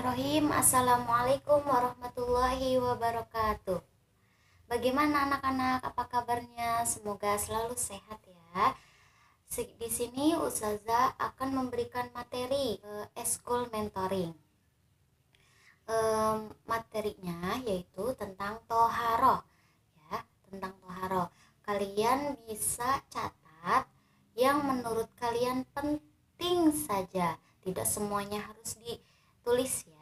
Bismillahirrahmanirrahim. Assalamualaikum warahmatullahi wabarakatuh. Bagaimana anak-anak? Apa kabarnya? Semoga selalu sehat ya. Di sini Ustazah akan memberikan materi eskul mentoring. Materinya yaitu tentang toharoh ya, tentang toharoh. Kalian bisa catat yang menurut kalian penting saja. Tidak semuanya harus ditulis ya.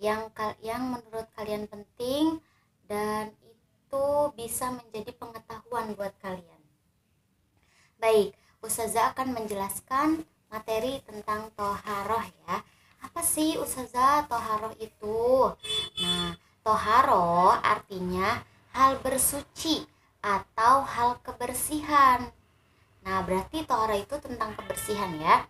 Yang menurut kalian penting dan itu bisa menjadi pengetahuan buat kalian. Baik, Ustazah akan menjelaskan materi tentang toharoh ya. Apa sih Ustazah toharoh itu? Nah, toharoh artinya hal bersuci atau hal kebersihan. Nah, berarti toharoh itu tentang kebersihan ya.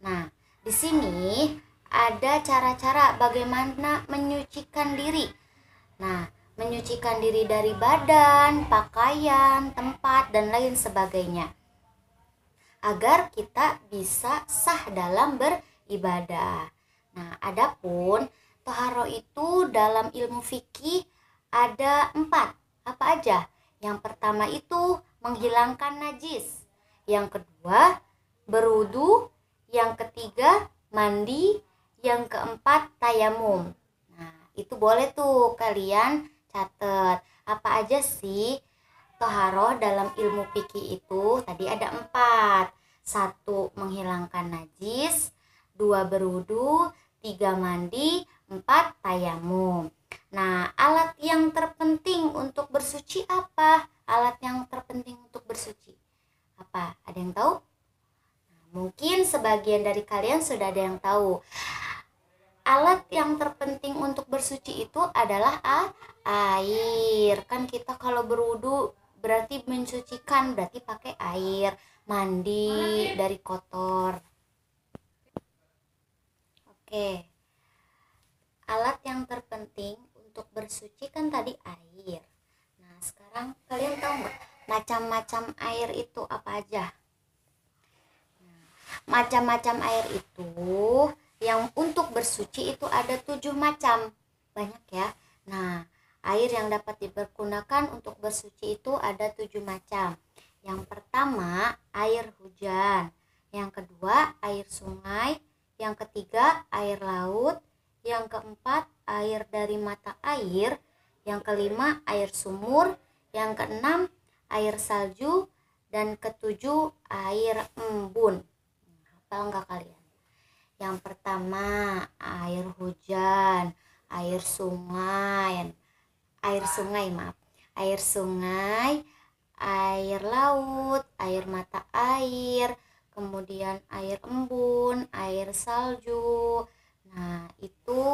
Nah, di sini ada cara-cara bagaimana menyucikan diri. Nah, menyucikan diri dari badan, pakaian, tempat, dan lain sebagainya. Agar kita bisa sah dalam beribadah. Nah, adapun toharoh itu dalam ilmu fikih ada 4. Apa aja? Yang pertama itu menghilangkan najis. Yang kedua, berwudu. Yang ketiga, mandi. Yang keempat, tayamum. Nah, itu boleh tuh kalian catat. Apa aja sih toharoh dalam ilmu fikih itu? Tadi ada 4. 1, menghilangkan najis. 2, berwudu. 3, mandi. 4, tayamum. Nah, alat yang terpenting untuk bersuci apa? Alat yang terpenting untuk bersuci apa? Ada yang tahu? Mungkin sebagian dari kalian sudah ada yang tahu. Alat yang terpenting untuk bersuci itu adalah air. Kan kita kalau berwudu berarti mensucikan, berarti pakai air. Mandi dari kotor. Oke. Alat yang terpenting untuk bersuci kan tadi air. Nah, sekarang kalian tahu nggak macam-macam air itu apa aja? Macam-macam air itu yang untuk bersuci itu ada 7 macam. Banyak ya. Nah, air yang dapat dipergunakan untuk bersuci itu ada 7 macam. Yang pertama, air hujan. Yang kedua, air sungai. Yang ketiga, air laut. Yang keempat, air dari mata air. Yang kelima, air sumur. Yang keenam, air salju. Dan ketujuh, air embun. Hafal nggak kalian? Yang pertama, air hujan, air sungai, air sungai, air laut, air mata air, kemudian air embun, air salju. Nah, itu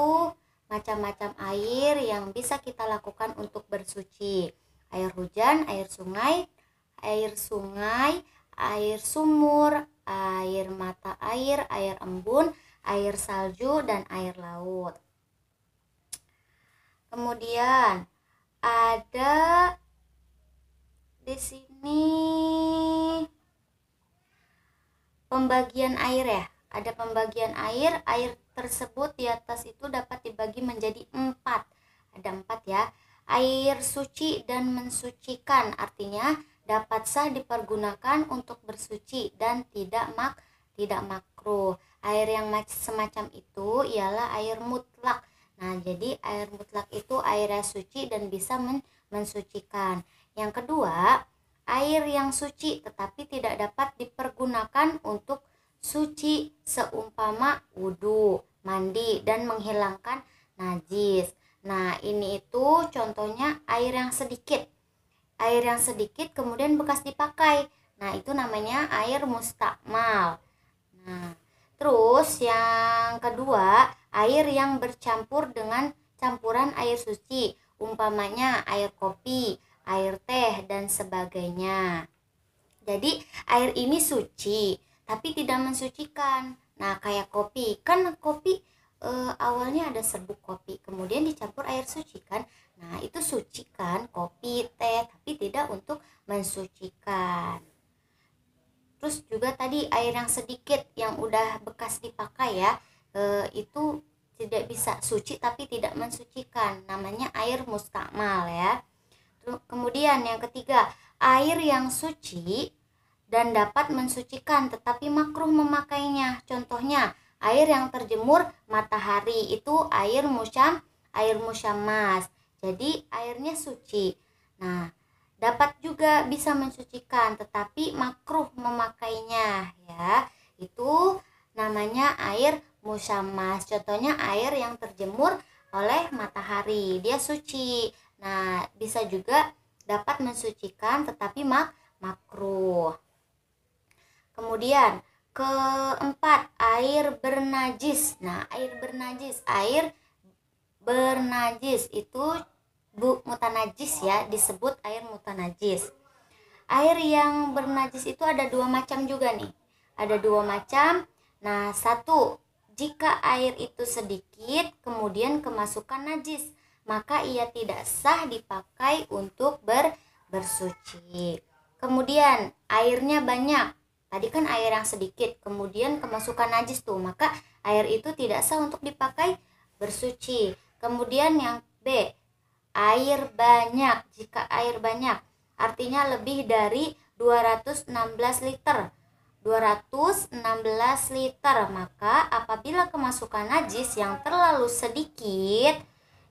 macam-macam air yang bisa kita lakukan untuk bersuci. Air hujan, air sungai, air sumur, air mata air, air embun, air salju, dan air laut. Kemudian ada di sini pembagian air ya. Ada pembagian air. Air tersebut di atas itu dapat dibagi menjadi 4. Ada 4 ya. Air suci dan mensucikan artinya dapat sah dipergunakan untuk bersuci dan tidak makruh. Air yang semacam itu ialah air mutlak. Nah, jadi air mutlak itu airnya suci dan bisa mensucikan. Yang kedua, air yang suci tetapi tidak dapat dipergunakan untuk suci seumpama wudu, mandi, dan menghilangkan najis. Nah, ini itu contohnya air yang sedikit. Air yang sedikit kemudian bekas dipakai. Nah, itu namanya air mustakmal. Nah, terus yang kedua, air yang bercampur dengan campuran air suci, umpamanya air kopi, air teh, dan sebagainya. Jadi, air ini suci, tapi tidak mensucikan. Nah, kayak kopi, kan kopi awalnya ada serbuk kopi, kemudian dicampur air suci kan. Nah, itu suci kan, kopi, teh, tapi tidak untuk mensucikan. Terus juga tadi air yang sedikit yang udah bekas dipakai ya, itu tidak bisa suci tapi tidak mensucikan, namanya air mustakmal ya. Kemudian yang ketiga, air yang suci dan dapat mensucikan tetapi makruh memakainya. Contohnya, air yang terjemur matahari itu air musyammas. Jadi airnya suci. Nah, dapat juga bisa mensucikan tetapi makruh memakainya ya. Itu namanya air musyammas. Contohnya air yang terjemur oleh matahari, dia suci. Nah, bisa juga dapat mensucikan tetapi makruh. Kemudian keempat, air bernajis. Nah, air bernajis itu mutanajis ya, disebut air mutanajis. Air yang bernajis itu ada dua macam juga nih. Ada dua macam. Nah, satu, jika air itu sedikit kemudian kemasukan najis, maka ia tidak sah dipakai untuk bersuci. Kemudian airnya banyak. Tadi kan air yang sedikit kemudian kemasukan najis tuh, maka air itu tidak sah untuk dipakai bersuci. Kemudian yang B, air banyak. Jika air banyak artinya lebih dari 216 liter. 216 liter, maka apabila kemasukan najis yang terlalu sedikit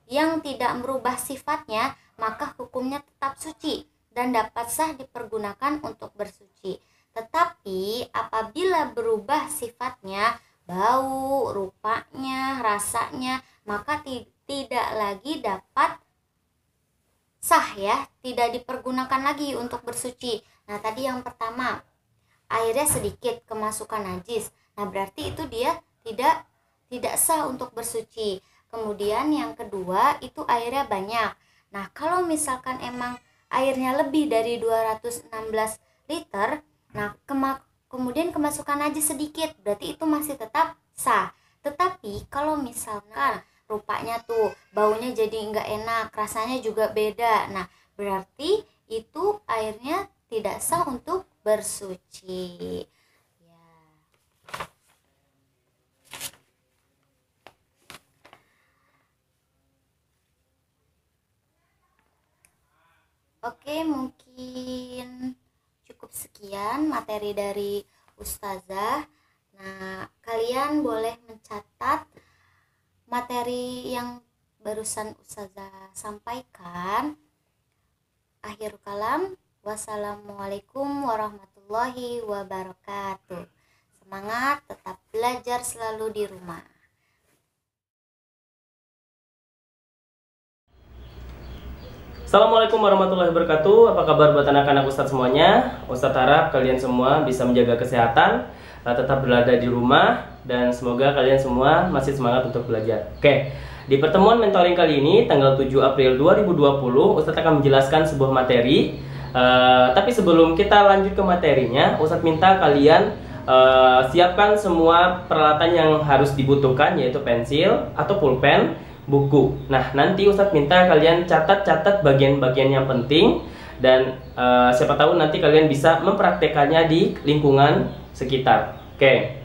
yang tidak merubah sifatnya, maka hukumnya tetap suci dan dapat sah dipergunakan untuk bersuci. Tetapi apabila berubah sifatnya, bau, rupanya, rasanya, maka tidak lagi dapat sah ya, tidak dipergunakan lagi untuk bersuci. Nah, tadi yang pertama, airnya sedikit kemasukan najis. Nah, berarti itu dia tidak sah untuk bersuci. Kemudian yang kedua itu airnya banyak. Nah, kalau misalkan emang airnya lebih dari 216 liter, nah kemudian kemasukan najis sedikit, berarti itu masih tetap sah. Tetapi kalau misalkan rupanya tuh baunya jadi nggak enak, rasanya juga beda, nah berarti itu airnya tidak sah untuk bersuci. Oke, mungkin cukup sekian materi dari Ustazah. Nah, kalian boleh mencatat materi yang barusan Ustazah sampaikan. Akhir kalam, wassalamualaikum warahmatullahi wabarakatuh. Semangat, tetap belajar selalu di rumah. Assalamualaikum warahmatullahi wabarakatuh. Apa kabar buat anak-anak Ustadz semuanya? Ustadz harap kalian semua bisa menjaga kesehatan, tetap berada di rumah, dan semoga kalian semua masih semangat untuk belajar. Oke, di pertemuan mentoring kali ini tanggal 7 April 2020 Ustadz akan menjelaskan sebuah materi. Tapi sebelum kita lanjut ke materinya, Ustadz minta kalian siapkan semua peralatan yang harus dibutuhkan, yaitu pensil atau pulpen, buku. Nah, nanti Ustadz minta kalian catat bagian-bagian yang penting, dan siapa tahu nanti kalian bisa mempraktekannya di lingkungan sekitar. Oke,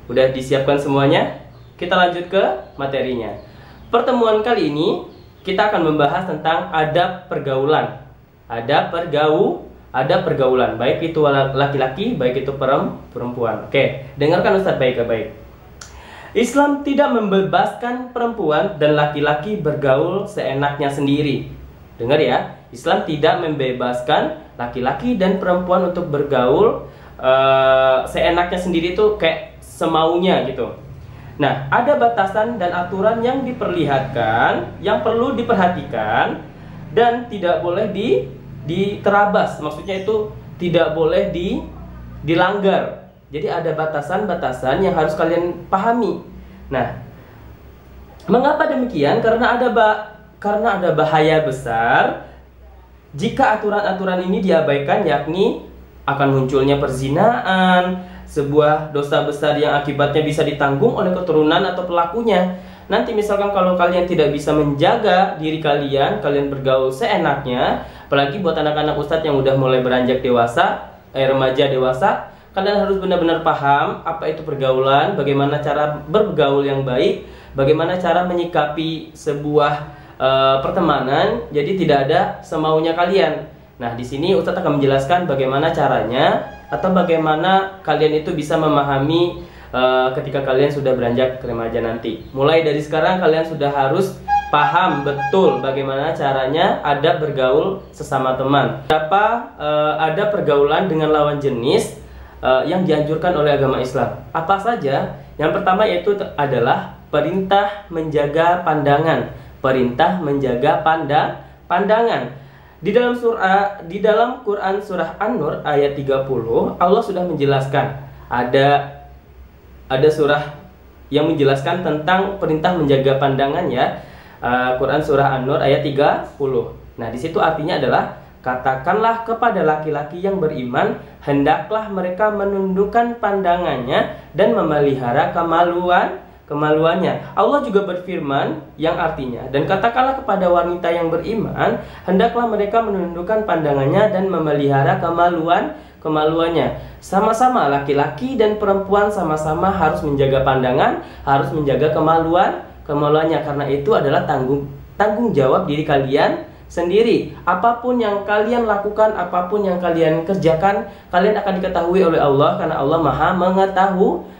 udah disiapkan semuanya? Kita lanjut ke materinya. Pertemuan kali ini kita akan membahas tentang adab pergaulan. Adab pergaulan, baik itu laki-laki, baik itu perempuan. Oke, dengarkan Ustadz baik-baik. Islam tidak membebaskan perempuan dan laki-laki bergaul seenaknya sendiri. Dengar ya, Islam tidak membebaskan laki-laki dan perempuan untuk bergaul seenaknya sendiri, itu kayak semaunya gitu. Nah, ada batasan dan aturan yang diperlihatkan, yang perlu diperhatikan, dan tidak boleh diterabas. Maksudnya itu tidak boleh dilanggar. Jadi ada batasan-batasan yang harus kalian pahami. Nah, mengapa demikian? Karena ada bahaya besar jika aturan-aturan ini diabaikan, yakni akan munculnya perzinaan, sebuah dosa besar yang akibatnya bisa ditanggung oleh keturunan atau pelakunya. Nanti misalkan kalau kalian tidak bisa menjaga diri kalian bergaul seenaknya, apalagi buat anak-anak Ustadz yang udah mulai beranjak dewasa, remaja dewasa, kalian harus benar-benar paham apa itu pergaulan, bagaimana cara bergaul yang baik, bagaimana cara menyikapi sebuah pertemanan, jadi tidak ada semaunya kalian. Nah, di sini Ustadz akan menjelaskan bagaimana caranya atau bagaimana kalian itu bisa memahami ketika kalian sudah beranjak ke remaja nanti. Mulai dari sekarang kalian sudah harus paham betul bagaimana caranya ada bergaul sesama teman. Ada pergaulan dengan lawan jenis yang dianjurkan oleh agama Islam. Apa saja? Yang pertama yaitu adalah perintah menjaga pandangan. Perintah menjaga pandangan. Di dalam Quran surah An-Nur ayat 30, Allah sudah menjelaskan. Ada surah yang menjelaskan tentang perintah menjaga pandangan ya. Quran surah An-Nur ayat 30. Nah, di situ artinya adalah katakanlah kepada laki-laki yang beriman, hendaklah mereka menundukkan pandangannya dan memelihara kemaluannya. Allah juga berfirman yang artinya, dan katakanlah kepada wanita yang beriman, hendaklah mereka menundukkan pandangannya dan memelihara kemaluannya. Sama-sama laki-laki dan perempuan sama-sama harus menjaga pandangan, harus menjaga kemaluannya, karena itu adalah tanggung jawab diri kalian sendiri. Apapun yang kalian lakukan, apapun yang kalian kerjakan, kalian akan diketahui oleh Allah, karena Allah Maha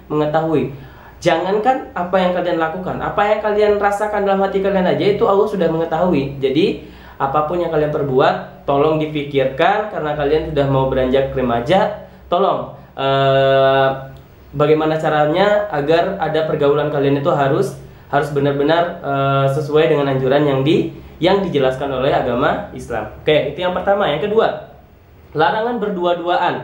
mengetahui. Jangankan apa yang kalian lakukan, apa yang kalian rasakan dalam hati kalian aja itu Allah sudah mengetahui. Jadi apapun yang kalian perbuat, tolong dipikirkan, karena kalian sudah mau beranjak remaja. Tolong bagaimana caranya agar ada pergaulan kalian itu harus benar-benar sesuai dengan anjuran yang dijelaskan oleh agama Islam. Oke, itu yang pertama. Yang kedua, larangan berdua-duaan.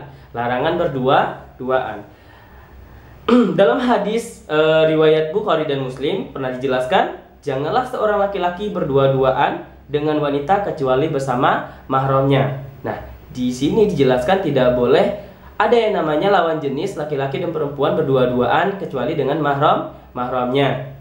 Dalam hadis riwayat Bukhari dan Muslim pernah dijelaskan, janganlah seorang laki-laki berdua-duaan dengan wanita kecuali bersama mahramnya. Nah, di sini dijelaskan tidak boleh ada yang namanya lawan jenis laki-laki dan perempuan berdua-duaan kecuali dengan mahramnya.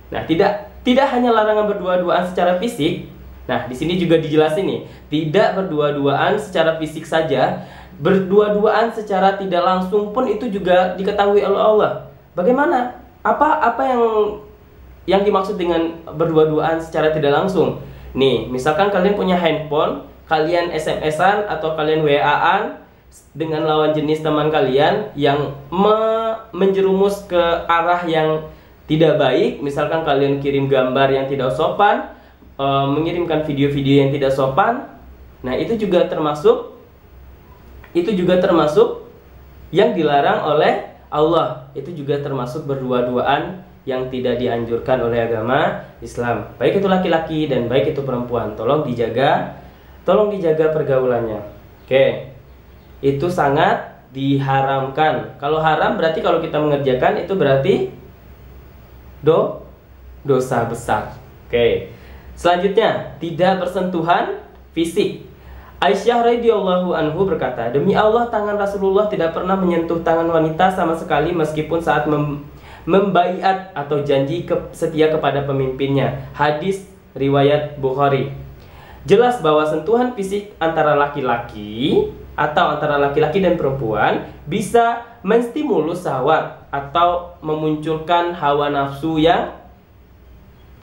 Nah, tidak hanya larangan berdua-duaan secara fisik. Nah, di sini juga dijelasin nih, tidak berdua-duaan secara fisik saja, berdua-duaan secara tidak langsung pun itu juga diketahui oleh Allah. Bagaimana? Apa yang dimaksud dengan berdua-duaan secara tidak langsung? Nih, misalkan kalian punya handphone, kalian SMS-an atau kalian WA-an dengan lawan jenis teman kalian yang menjerumus ke arah yang tidak baik. Misalkan kalian kirim gambar yang tidak sopan, mengirimkan video-video yang tidak sopan. Nah, itu juga termasuk yang dilarang oleh Allah. Itu juga termasuk berdua-duaan yang tidak dianjurkan oleh agama Islam. Baik itu laki-laki dan baik itu perempuan. Tolong dijaga pergaulannya. Oke. Itu sangat diharamkan. Kalau haram berarti kalau kita mengerjakan itu berarti dosa besar. Oke. Selanjutnya, tidak bersentuhan fisik. Aisyah radhiyallahu anhu berkata, demi Allah tangan Rasulullah tidak pernah menyentuh tangan wanita sama sekali meskipun saat membaiat atau janji setia kepada pemimpinnya. Hadis riwayat Bukhari. Jelas bahwa sentuhan fisik antara laki-laki atau antara laki-laki dan perempuan bisa menstimulus syahwat atau memunculkan hawa nafsu yang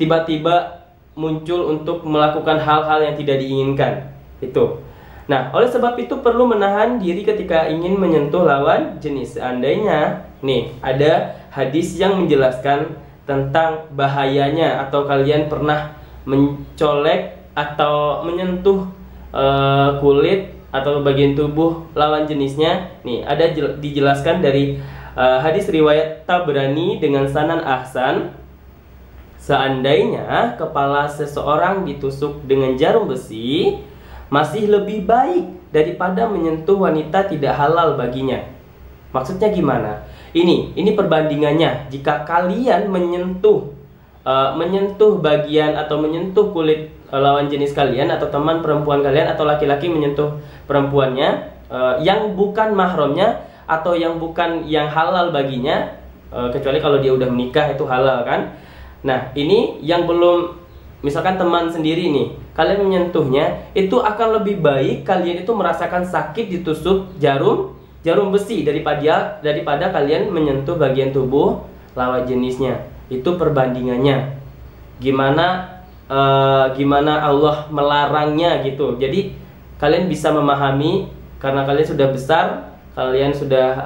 tiba-tiba muncul untuk melakukan hal-hal yang tidak diinginkan. Itu. Nah, oleh sebab itu perlu menahan diri ketika ingin menyentuh lawan jenis. Seandainya nih ada hadis yang menjelaskan tentang bahayanya atau kalian pernah mencolek atau menyentuh kulit atau bagian tubuh lawan jenisnya. Nih, ada dijelaskan dari hadis riwayat Tabrani dengan sanad ahsan. Seandainya kepala seseorang ditusuk dengan jarum besi, masih lebih baik daripada menyentuh wanita tidak halal baginya. Maksudnya gimana? Ini perbandingannya. Jika kalian menyentuh bagian atau menyentuh kulit lawan jenis kalian atau teman perempuan kalian atau laki-laki menyentuh perempuannya yang bukan mahramnya atau yang bukan yang halal baginya, kecuali kalau dia udah menikah itu halal kan. Nah, ini yang belum, misalkan teman sendiri nih, kalian menyentuhnya, itu akan lebih baik kalian itu merasakan sakit ditusuk jarum besi daripada kalian menyentuh bagian tubuh lawan jenisnya. itu perbandingannya. Gimana Allah melarangnya gitu. Jadi kalian bisa memahami karena kalian sudah besar, kalian sudah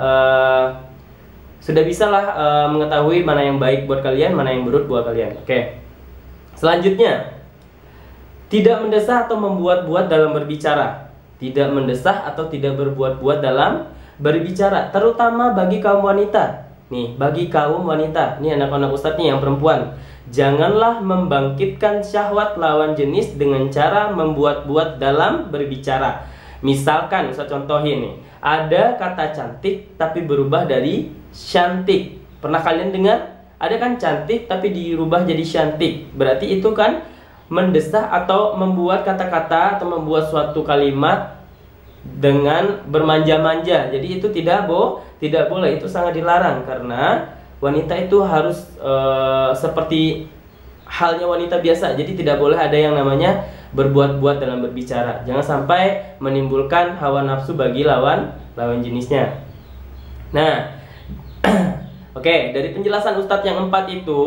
bisa lah mengetahui mana yang baik buat kalian, mana yang buruk buat kalian. Oke. Selanjutnya, tidak mendesah atau membuat-buat dalam berbicara. Tidak mendesah atau tidak berbuat-buat dalam berbicara, terutama bagi kaum wanita. Nih, bagi kaum wanita, nih anak-anak Ustadz nih yang perempuan, janganlah membangkitkan syahwat lawan jenis dengan cara membuat-buat dalam berbicara. Misalkan, Ustadz contohin nih, ada kata cantik tapi berubah dari cantik. Pernah kalian dengar? Ada kan cantik tapi dirubah jadi cantik. Berarti itu kan mendesah atau membuat kata-kata atau membuat suatu kalimat dengan bermanja-manja. Jadi itu tidak boleh, itu sangat dilarang karena wanita itu harus seperti halnya wanita biasa. Jadi tidak boleh ada yang namanya berbuat-buat dalam berbicara. Jangan sampai menimbulkan hawa nafsu bagi lawan jenisnya. Nah, oke, dari penjelasan Ustadz yang 4 itu,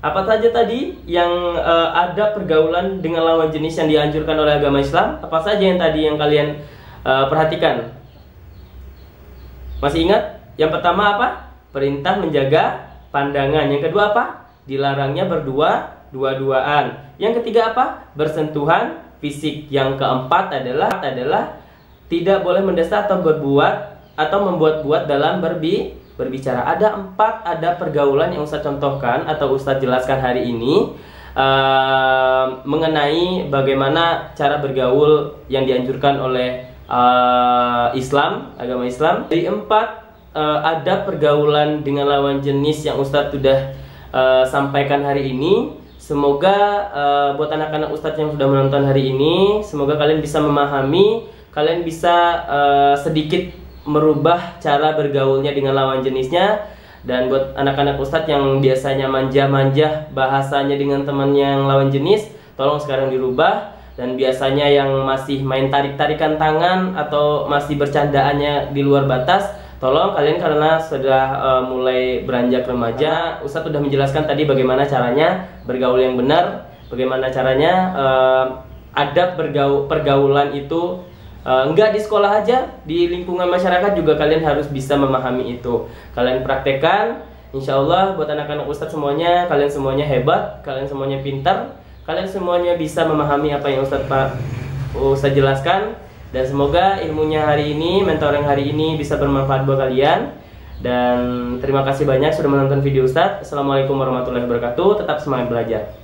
apa saja tadi yang ada pergaulan dengan lawan jenis yang dianjurkan oleh agama Islam? Apa saja yang tadi yang kalian perhatikan? Masih ingat? Yang pertama apa? Perintah menjaga pandangan. Yang kedua apa? Dilarangnya dua-duaan. Yang ketiga apa? Bersentuhan fisik. Yang keempat adalah tidak boleh mendesah atau berbuat atau membuat-buat dalam berbicara. Ada pergaulan yang Ustadz contohkan atau Ustadz jelaskan hari ini mengenai bagaimana cara bergaul yang dianjurkan oleh agama Islam. Dari 4 ada pergaulan dengan lawan jenis yang Ustadz sudah sampaikan hari ini. Semoga buat anak-anak Ustadz yang sudah menonton hari ini, semoga kalian bisa memahami, kalian bisa sedikit merubah cara bergaulnya dengan lawan jenisnya. Dan buat anak-anak Ustadz yang biasanya manja-manja bahasanya dengan teman yang lawan jenis, tolong sekarang dirubah. Dan biasanya yang masih main tarik-tarikan tangan atau masih bercandaannya di luar batas, tolong kalian karena sudah mulai beranjak remaja, Ustadz sudah menjelaskan tadi bagaimana caranya bergaul yang benar, bagaimana caranya adab pergaulan itu enggak di sekolah aja, di lingkungan masyarakat juga kalian harus bisa memahami itu. Kalian praktekkan, insya Allah buat anak-anak Ustadz semuanya, kalian semuanya hebat, kalian semuanya pintar, kalian semuanya bisa memahami apa yang Ustadz jelaskan. Dan semoga ilmunya hari ini, mentoring hari ini bisa bermanfaat buat kalian. Dan terima kasih banyak sudah menonton video Ustadz. Assalamualaikum warahmatullahi wabarakatuh. Tetap semangat belajar.